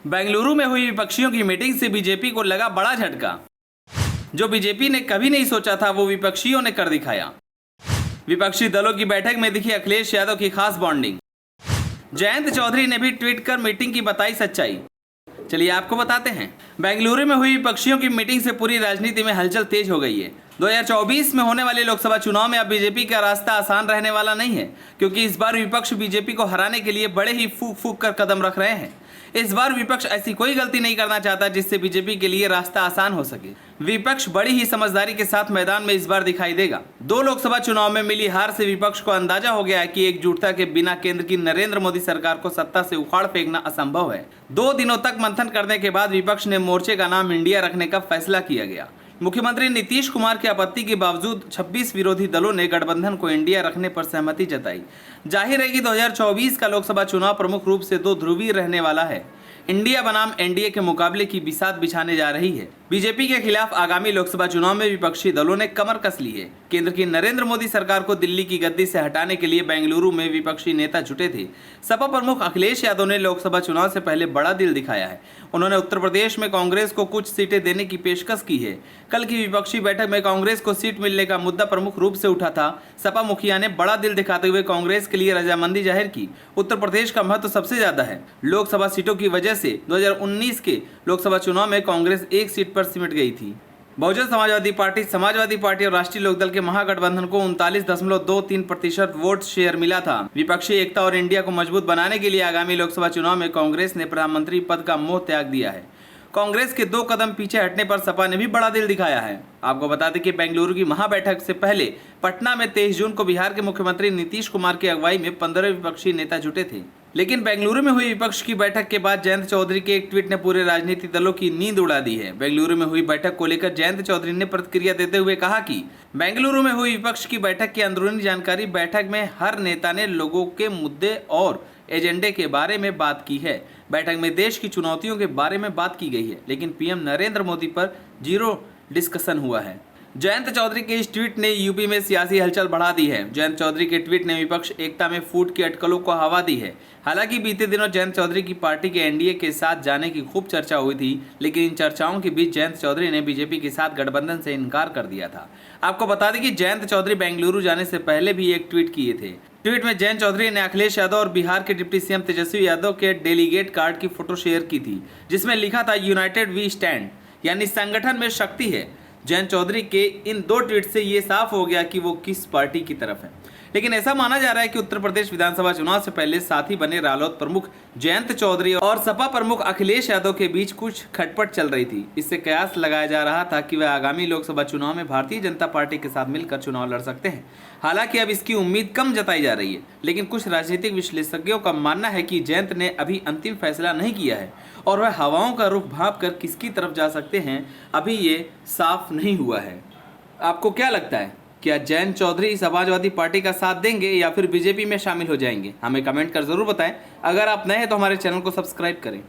बेंगलुरु में हुई विपक्षियों की मीटिंग से बीजेपी को लगा बड़ा झटका। जो बीजेपी ने कभी नहीं सोचा था वो विपक्षियों ने कर दिखाया। विपक्षी दलों की बैठक में दिखी अखिलेश यादव की खास बॉन्डिंग। जयंत चौधरी ने भी ट्वीट कर मीटिंग की बताई सच्चाई। चलिए आपको बताते हैं। बेंगलुरु में हुई विपक्षियों की मीटिंग से पूरी राजनीति में हलचल तेज हो गई है। 2024 में होने वाले लोकसभा चुनाव में अब बीजेपी का रास्ता आसान रहने वाला नहीं है, क्योंकि इस बार विपक्ष बीजेपी को हराने के लिए बड़े ही फूक फूक कर कदम रख रहे हैं। इस बार विपक्ष ऐसी कोई गलती नहीं करना चाहता जिससे बीजेपी के लिए रास्ता आसान हो सके। विपक्ष बड़ी ही समझदारी के साथ मैदान में इस बार दिखाई देगा। 2 लोकसभा चुनाव में मिली हार से विपक्ष को अंदाजा हो गया है कि एकजुटता के बिना केंद्र की नरेंद्र मोदी सरकार को सत्ता से उखाड़ फेंकना असंभव है। 2 दिनों तक मंथन करने के बाद विपक्ष ने मोर्चे का नाम इंडिया रखने का फैसला किया गया। मुख्यमंत्री नीतीश कुमार की आपत्ति के बावजूद 26 विरोधी दलों ने गठबंधन को इंडिया रखने पर सहमति जताई। जाहिर है कि 2024 का लोकसभा चुनाव प्रमुख रूप से 2 ध्रुवीय रहने वाला है। इंडिया बनाम एनडीए के मुकाबले की बिसात बिछाने जा रही है। बीजेपी के खिलाफ आगामी लोकसभा चुनाव में विपक्षी दलों ने कमर कस ली है। केंद्र की नरेंद्र मोदी सरकार को दिल्ली की गद्दी से हटाने के लिए बेंगलुरु में विपक्षी नेता जुटे थे। सपा प्रमुख अखिलेश यादव ने लोकसभा चुनाव से पहले बड़ा दिल दिखाया है। उन्होंने उत्तर प्रदेश में कांग्रेस को कुछ सीटें देने की पेशकश की है। कल की विपक्षी बैठक में कांग्रेस को सीट मिलने का मुद्दा प्रमुख रूप से उठा था। सपा मुखिया ने बड़ा दिल दिखाते हुए कांग्रेस के लिए रजामंदी जाहिर की। उत्तर प्रदेश का महत्व सबसे ज्यादा है। लोकसभा सीटों की वजह से 2019 के लोकसभा चुनाव में कांग्रेस 1 सीट पर सिमट गई थी। बहुजन समाजवादी पार्टी और राष्ट्रीय लोकदल के महागठबंधन को 39.23% वोट शेयर मिला था। विपक्षी एकता और इंडिया को मजबूत बनाने के लिए आगामी लोकसभा चुनाव में कांग्रेस ने प्रधानमंत्री पद का मोह त्याग दिया है। कांग्रेस के 2 कदम पीछे हटने पर सपा ने भी बड़ा दिल दिखाया है। आपको बता दें कि बेंगलुरु की महाबैठक से पहले पटना में 23 जून को बिहार के मुख्यमंत्री नीतीश कुमार की अगुवाई में 15 विपक्षी नेता जुटे थे। लेकिन बेंगलुरु में हुई विपक्ष की बैठक के बाद जयंत चौधरी के एक ट्वीट ने पूरे राजनीतिक दलों की नींद उड़ा दी है। बेंगलुरु में हुई बैठक को लेकर जयंत चौधरी ने प्रतिक्रिया देते हुए कहा कि बेंगलुरु में हुई विपक्ष की बैठक की अंदरूनी जानकारी। बैठक में हर नेता ने लोगों के मुद्दे और एजेंडे के बारे में बात की है। बैठक में देश की चुनौतियों के बारे में बात की गई है, लेकिन पीएम नरेंद्र मोदी पर 0 डिस्कशन हुआ है। जयंत चौधरी के इस ट्वीट ने यूपी में सियासी हलचल बढ़ा दी है। जयंत चौधरी के ट्वीट ने विपक्ष एकता में फूट की अटकलों को हवा दी है। हालांकि बीते दिनों जयंत चौधरी की पार्टी के एनडीए के साथ जाने की खूब चर्चा हुई थी, लेकिन इन चर्चाओं के बीच जयंत चौधरी ने बीजेपी के साथ गठबंधन से इनकार कर दिया था। आपको बता दें कि जयंत चौधरी बेंगलुरु जाने से पहले भी एक ट्वीट किए थे। ट्वीट में जयंत चौधरी ने अखिलेश यादव और बिहार के डिप्टी सीएम तेजस्वी यादव के डेलीगेट कार्ड की फोटो शेयर की थी, जिसमें लिखा था यूनाइटेड वी स्टैंड, यानी संगठन में शक्ति है। जयंत चौधरी के इन 2 ट्वीट से ये साफ हो गया कि वो किस पार्टी की तरफ है। लेकिन ऐसा माना जा रहा है कि उत्तर प्रदेश विधानसभा चुनाव से पहले साथी बने रालोद प्रमुख जयंत चौधरी और सपा प्रमुख अखिलेश यादव के बीच कुछ खटपट चल रही थी। इससे कयास लगाया जा रहा था कि वे आगामी लोकसभा चुनाव में भारतीय जनता पार्टी के साथ मिलकर चुनाव लड़ सकते हैं। हालांकि अब इसकी उम्मीद कम जताई जा रही है, लेकिन कुछ राजनीतिक विश्लेषज्ञों का मानना है कि जयंत ने अभी अंतिम फैसला नहीं किया है और वह हवाओं का रुख भांप कर किसकी तरफ जा सकते हैं अभी ये साफ नहीं हुआ है। आपको क्या लगता है, क्या जयंत चौधरी समाजवादी पार्टी का साथ देंगे या फिर बीजेपी में शामिल हो जाएंगे? हमें कमेंट कर जरूर बताएं। अगर आप नए हैं तो हमारे चैनल को सब्सक्राइब करें।